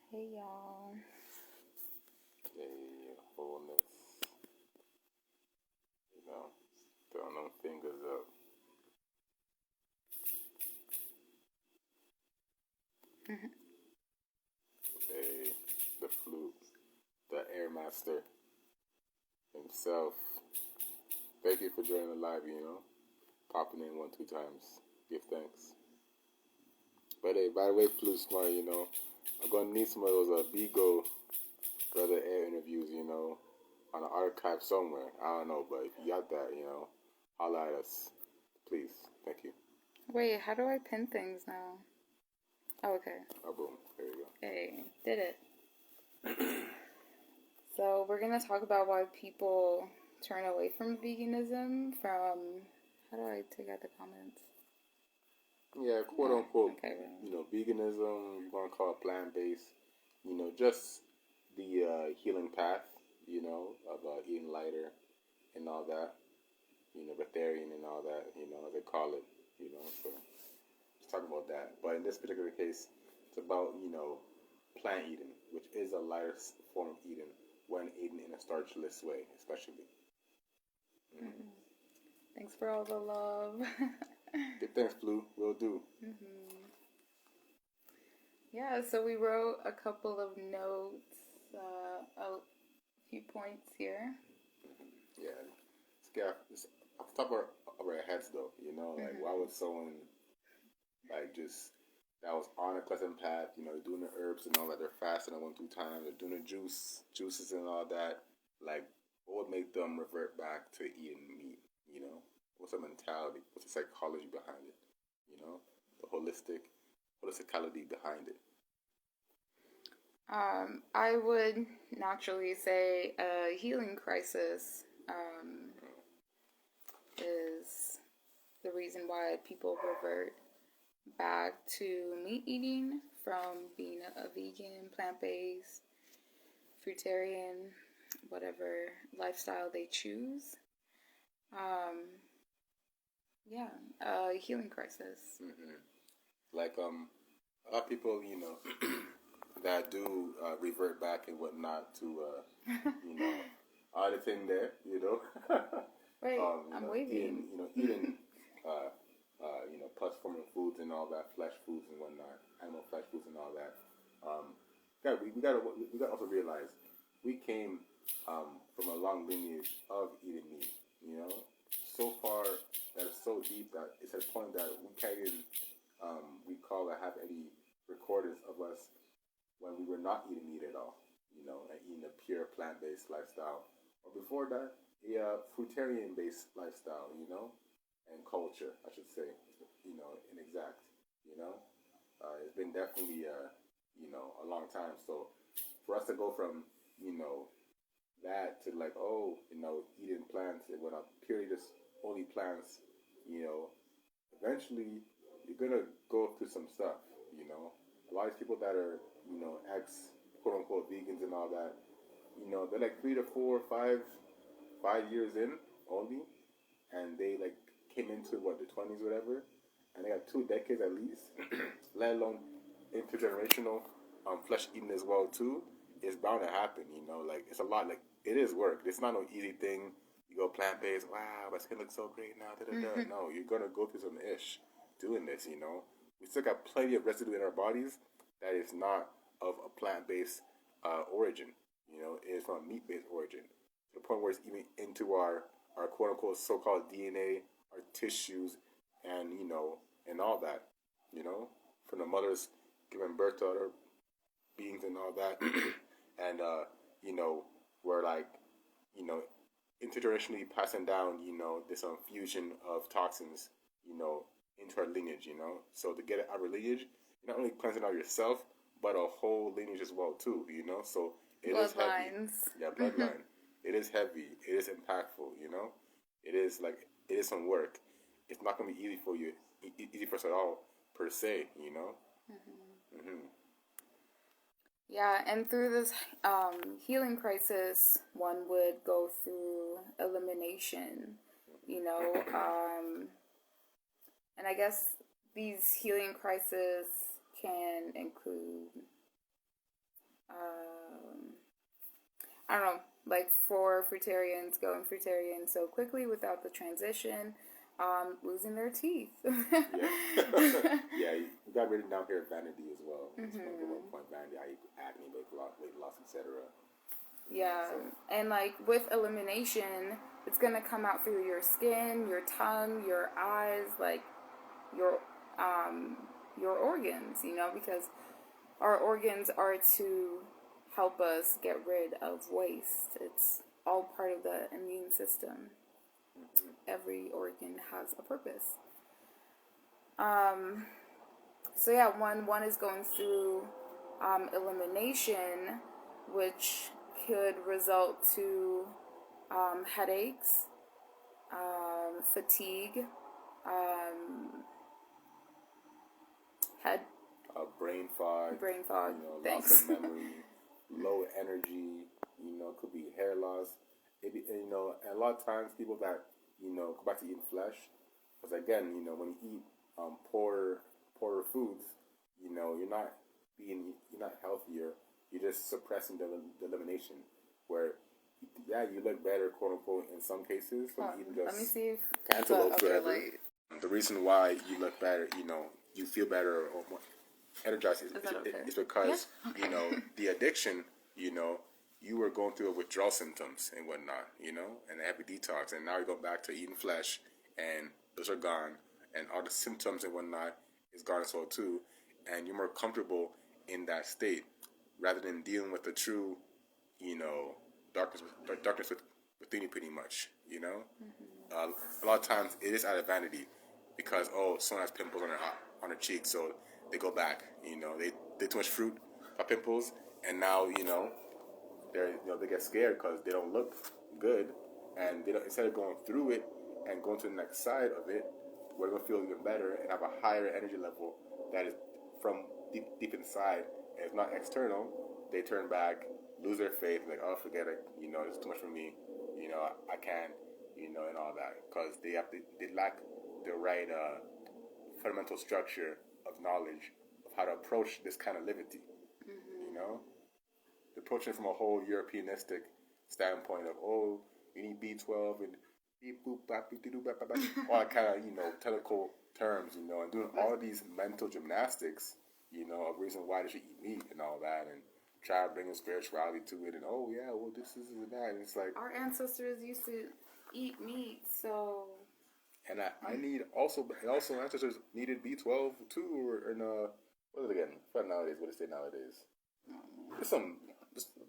Hey y'all. Hey, wholeness. Throwing them fingers up. Hey, the flute, the air master himself. Thank you for joining the live, popping in 1, 2 times. Give thanks. But hey, by the way, Flute Smart, I'm gonna need some of those Bigo brother air interviews, on an archive somewhere. I don't know, but if you got that, holla at us, please. Thank you. Wait, how do I pin things now? Oh, okay. Oh, boom. There you go. Hey, did it. So we're gonna talk about why people turn away from veganism from, how do I take out the comments? Yeah, quote unquote, veganism, you want to call it plant-based, just the healing path, of eating lighter and all that, vegetarian and all that, as they call it, so let's talk about that. But in this particular case, it's about, plant eating, which is a lighter form of eating when eaten in a starchless way, especially. Mm-hmm. Thanks for all the love. Good thanks, Blue. Will do. Mm-hmm. Yeah, so we wrote a couple of notes, a few points here. Yeah, it's off the top of our heads, though, like why would someone just that was on a pleasant path, doing the herbs and all that, they're fasting at 1, 2 times, they're doing the juices and all that, like what would make them revert back to eating meat, What's the mentality? What's the psychology behind it? The holisticality behind it. I would naturally say a healing crisis is the reason why people revert back to meat eating from being a vegan, plant-based, fruitarian, whatever lifestyle they choose. Healing crisis. Mm-hmm. Like a lot of people, that do revert back and whatnot to, other thing there, Wait, I'm waving. Eating, plus-forming foods and all that, flesh foods and whatnot, animal flesh foods and all that. We gotta also realize we came from a long lineage of eating meat. So far that is so deep that it's at a point that we can't even recall or have any recordings of us when we were not eating meat at all, and eating a pure plant-based lifestyle. Or before that, a fruitarian-based lifestyle, and culture, I should say, in exact, it's been definitely, a long time. So for us to go from, that to like, eating plants and whatnot, purely just only plants, eventually you're gonna go through some stuff, A lot of people that are, ex quote unquote vegans and all that, they're like 3 to 4, 5 years in only, and they like came into what, the 20s, whatever, and they got 2 decades at least, let alone intergenerational flesh eating as well too. It's bound to happen, like it's a lot, like it is work. It's not no easy thing. You go plant based, wow, my skin looks so great now. No, you're gonna go through some ish doing this. We still got plenty of residue in our bodies that is not of a plant based origin. It is from a meat based origin, to the point where it's even into our quote unquote so called DNA, our tissues, and and all that. From the mothers giving birth to other beings and all that, and we're like, intergenerationally passing down, this fusion of toxins, into our lineage, So to get it out of lineage, you're not only cleansing out yourself, but a whole lineage as well too, So it is heavy. Yeah, bloodline. It is heavy. It is impactful, It is it is some work. It's not gonna be easy for you, easy for us at all, per se, Yeah, and through this healing crisis, one would go through elimination, and I guess these healing crises can include I don't know, like for fruitarians going fruitarian so quickly without the transition, losing their teeth. Yeah. Yeah, you got written down here Vanity as well. It's one point Vanity, acne, weight loss, etc. Yeah, So, and like with elimination, it's gonna come out through your skin, your tongue, your eyes, like your your organs, you know, because our organs are to help us get rid of waste. It's all part of the immune system. Every organ has a purpose. So yeah, one is going through elimination, which could result to headaches, fatigue, head brain fog. brain fog. Loss Thanks. of memory, low energy. Could be hair loss. And a lot of times people that go back to eating flesh, because again, when you eat poorer foods, you're not healthier. You're just suppressing the elimination. Where, yeah, you look better, quote unquote, in some cases from eating just Let me see if antelopes or whatever. The reason why you look better, you feel better or more energized is because the addiction, you were going through withdrawal symptoms and whatnot, and a heavy detox, and now you go back to eating flesh, and those are gone, and all the symptoms and whatnot is gone as well too, and you're more comfortable in that state rather than dealing with the true, darkness within you pretty much, a lot of times it is out of vanity because someone has pimples on their cheeks, so they go back. They too much fruit for pimples, and now they get scared because they don't look good, and they don't, instead of going through it and going to the next side of it, we're gonna feel even better and have a higher energy level that is from deep inside, and it's not external. They turn back, lose their faith, like, oh, forget it, it's too much for me, I can't, and all that, because they lack the right fundamental structure of knowledge of how to approach this kind of liberty. They're approaching it from a whole Europeanistic standpoint of, you need B12 and all that kind of, technical terms, and doing all these mental gymnastics, of reason why they should eat meat and all that, and try to bring a spirituality to it, and this is and that, and it's like our ancestors used to eat meat, so. And I need also ancestors needed B12 too, or what is it again? What nowadays? What is it nowadays? There's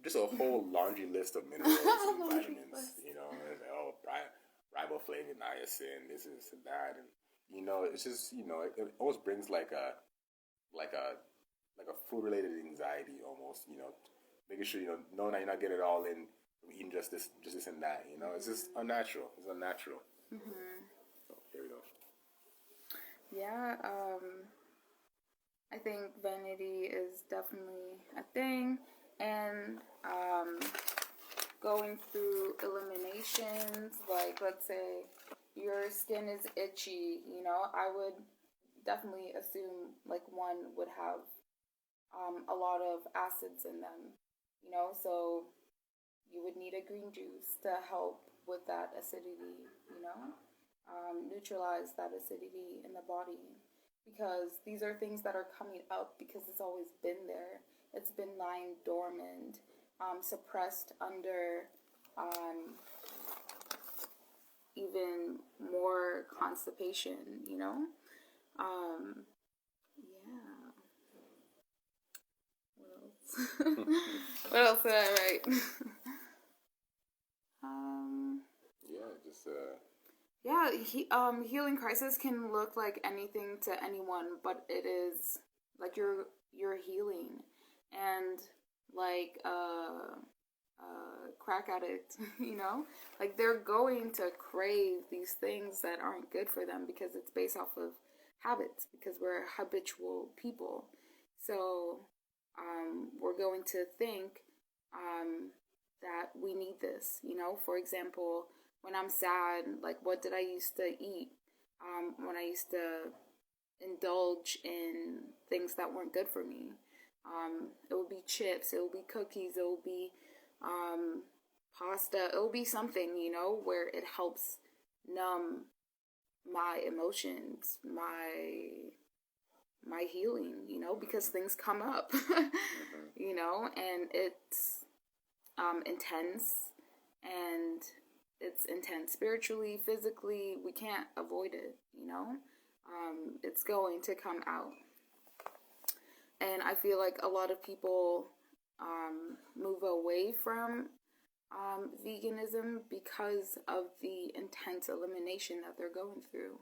just a whole laundry list of minerals and vitamins. Riboflavin, niacin, this is and that, and it's just it almost brings like a food related anxiety almost. Making sure knowing that you're not getting it all in from eating just this and that. It's just unnatural. It's unnatural. So here we go. Yeah, I think vanity is definitely a thing, and going through eliminations, like let's say your skin is itchy, I would definitely assume like one would have a lot of acids in them, so you would need a green juice to help with that acidity, neutralize that acidity in the body, because these are things that are coming up because it's always been there. It's been lying dormant, suppressed under even more constipation, yeah. What else? What else did I write? Healing crisis can look like anything to anyone, but it is like you're healing, and like crack addict, like they're going to crave these things that aren't good for them because it's based off of habits, because we're habitual people. So we're going to think that we need this, for example, when I'm sad, like what did I used to eat when I used to indulge in things that weren't good for me? It will be chips, it will be cookies, it will be pasta, it will be something, where it helps numb my emotions, my healing, because things come up, and it's intense, and it's intense spiritually, physically. We can't avoid it, it's going to come out. And I feel like a lot of people move away from veganism because of the intense elimination that they're going through.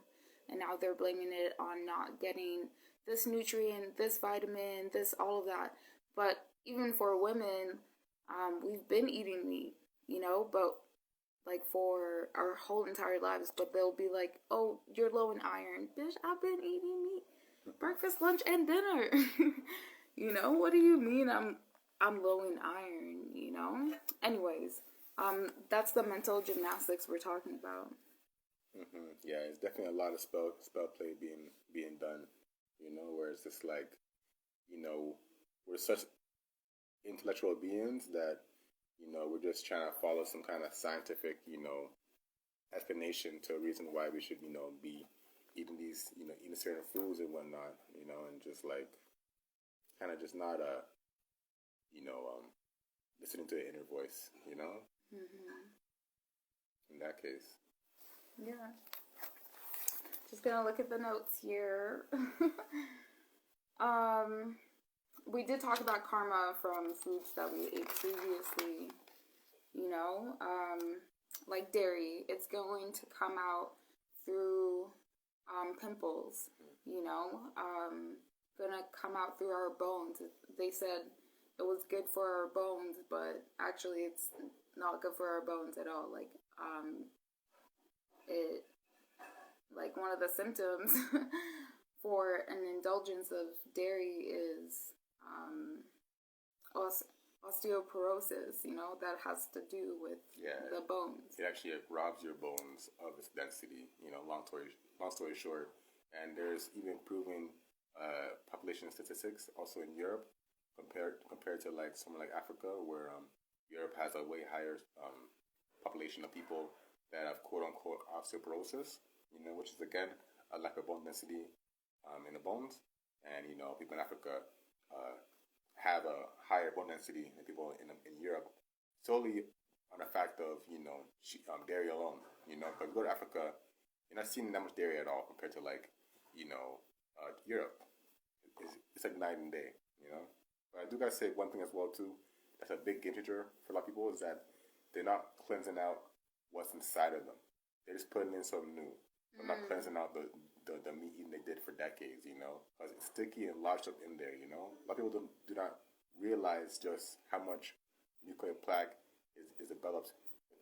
And now they're blaming it on not getting this nutrient, this vitamin, this, all of that. But even for women, we've been eating meat, but like for our whole entire lives. But they'll be like, oh, you're low in iron. Bitch, I've been eating meat breakfast, lunch, and dinner. What do you mean I'm low in iron, Anyways, that's the mental gymnastics we're talking about. Yeah, it's definitely a lot of spell play being done, where it's just like, we're such intellectual beings that, we're just trying to follow some kind of scientific, explanation to a reason why we should, be eating these, eating certain foods and whatnot, and just like, kind of just not, listening to the inner voice, in that case. Yeah. Just gonna look at the notes here. We did talk about karma from foods that we ate previously, like dairy. It's going to come out through pimples, gonna come out through our bones. They said it was good for our bones, but actually it's not good for our bones at all. Like, one of the symptoms for an indulgence of dairy is osteoporosis, that has to do with the bones. It actually robs your bones of its density, long story short. And there's even proven population statistics also in Europe compared to like somewhere like Africa, where Europe has a way higher population of people that have quote unquote osteoporosis, which is again a lack of bone density in the bones. And people in Africa have a higher bone density than people in Europe, solely on the fact of dairy alone. But go to Africa, you're not seeing that much dairy at all compared to like Europe. It's like night and day. But I do gotta say one thing as well too. That's a big game changer for a lot of people, is that they're not cleansing out what's inside of them. They're just putting in something new. They're not cleansing out the meat eating they did for decades, because it's sticky and lodged up in there, A lot of people do not realize just how much nuclear plaque is developed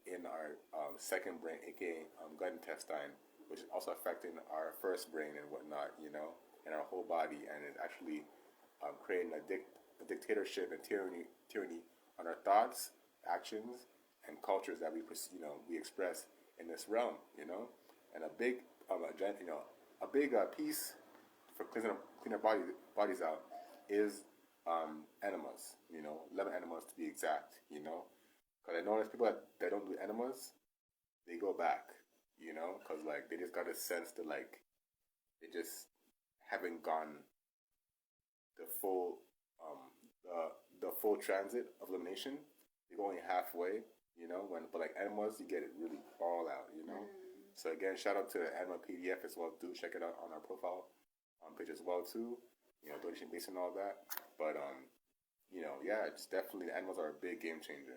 in our second brain, aka gut intestine, which is also affecting our first brain and whatnot, and our whole body, and it's actually creating a dictatorship and tyranny on our thoughts, actions, and cultures that we express in this realm, and a big piece for cleaning our bodies out is enemas, lemon enemas to be exact, because I notice people that don't do enemas, they go back, because like they just got a sense that like they just haven't gone the full the full transit of elimination. They go only halfway, but like enemas, you get it really all out, So again, shout out to Enema PDF as well too. Check it out on our profile page as well too. Donation based and all that. But yeah, it's definitely the animals are a big game changer.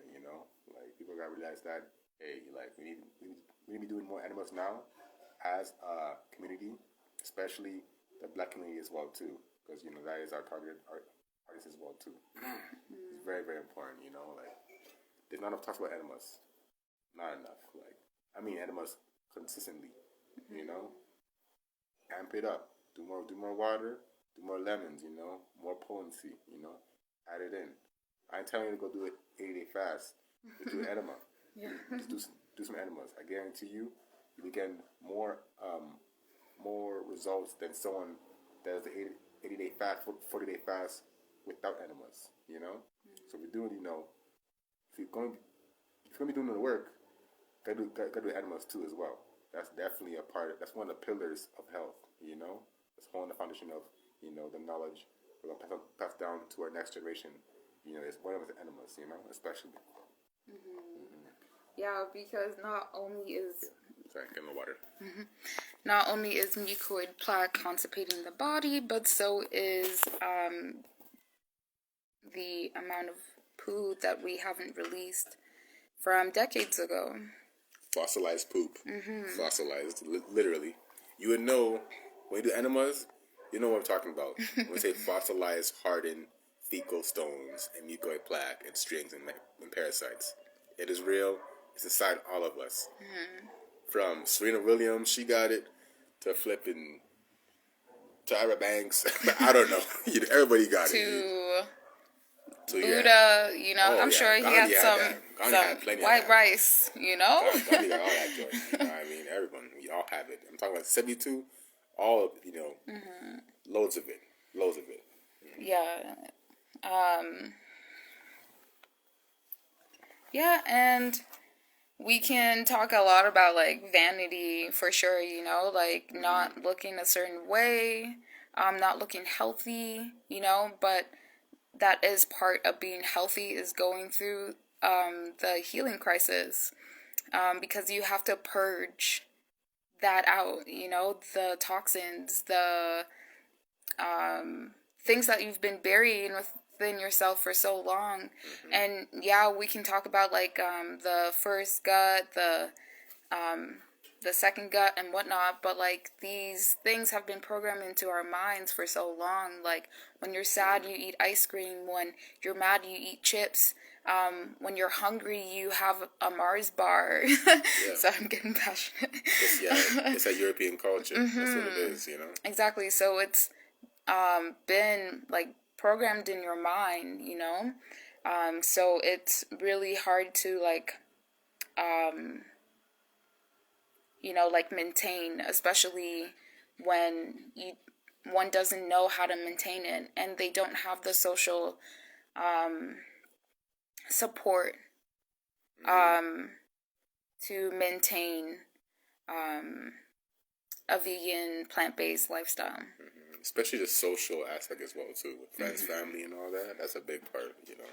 Like people gotta realize that hey, like we need to be doing more animals now as a community, especially the Black community as well too, because that is our target artists as well too. It's very, very important. Like there's not enough talks about enemas. Not enough. Like I mean enemas consistently. Amp it up. Do more water. Do more lemons. More potency. Add it in. I ain't telling you to go do it 80-day fast. Just do an enema. Just do some enemas. I guarantee you, you'll be getting more results than someone that does the 80-day fast, 40-day fast without enemas, you know? So we're doing, you know, if you're going to be doing the work, gotta do enemas too as well. That's definitely a part that's one of the pillars of health, you know? It's holding the foundation of, you know, the knowledge we're going to pass down to our next generation. You know, it's one of the enemas, you know, especially. Yeah, because not only is Sorry, getting the water. not only is mucoid plaque constipating the body, but so is the amount of poo that we haven't released from decades ago. Fossilized poop. Fossilized, literally. You would know when you do enemas. You know what I'm talking about. When we say fossilized, hardened fecal stones and mucoid plaque and strings and parasites, it is real. It's inside all of us. From Serena Williams, she got it, to flipping Tyra Banks. I don't know. Everybody got it. Buddha, you know, I'm sure he had some white rice, you know? Gandhi got all that joint. You know what I mean? Everyone, we all have it. I'm talking about 72, all of, you know, loads of it. Yeah. Yeah, and we can talk a lot about, like, vanity for sure, you know, like, not looking a certain way, not looking healthy, you know, but that is part of being healthy, is going through the healing crisis, because you have to purge that out, you know, the toxins, the things that you've been burying within yourself for so long. And yeah, we can talk about like the first gut, the second gut and whatnot, but like these things have been programmed into our minds for so long. Like when you're sad, you eat ice cream. When you're mad, you eat chips. When you're hungry, you have a Mars bar. So I'm getting passionate. It's a European culture. That's what it is, you know. Exactly. So it's been like programmed in your mind, you know. So it's really hard to like you know, like maintain, especially when one doesn't know how to maintain it and they don't have the social support to maintain a vegan, plant-based lifestyle. Especially the social aspect as well too, with friends, family, and all that. That's a big part, you know.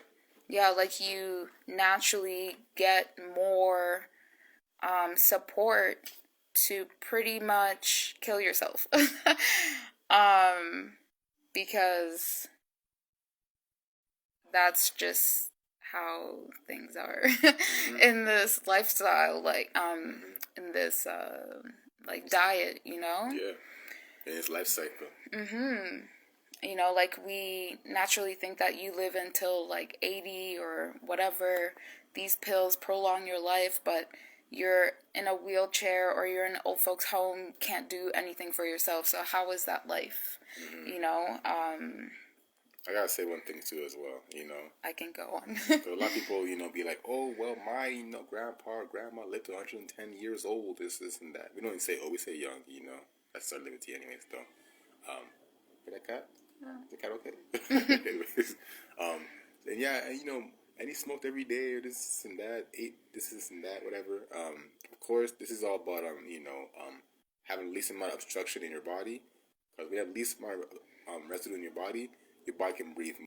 Yeah, like you naturally get more support to pretty much kill yourself. Because that's just how things are in this lifestyle, like in this like diet, you know? Yeah. In its life cycle. You know, like we naturally think that you live until like 80 or whatever. These pills prolong your life, but you're in a wheelchair or you're in an old folks' home, can't do anything for yourself. So how is that life? You know? I gotta say one thing too as well, you know. I can go on. A lot of people, you know, be like, oh, well, my, you know, grandpa or grandma lived to 110 years old, this and that. We don't even say old, we say young, you know. That's our limit anyways, though. Hear that cat? Is the cat okay? Anyways, and yeah, you know, and he smoked every day or this and that, ate this and that, whatever. Of course, this is all about, you know, having the least amount of obstruction in your body. Because we have the least amount of residue in your body can breathe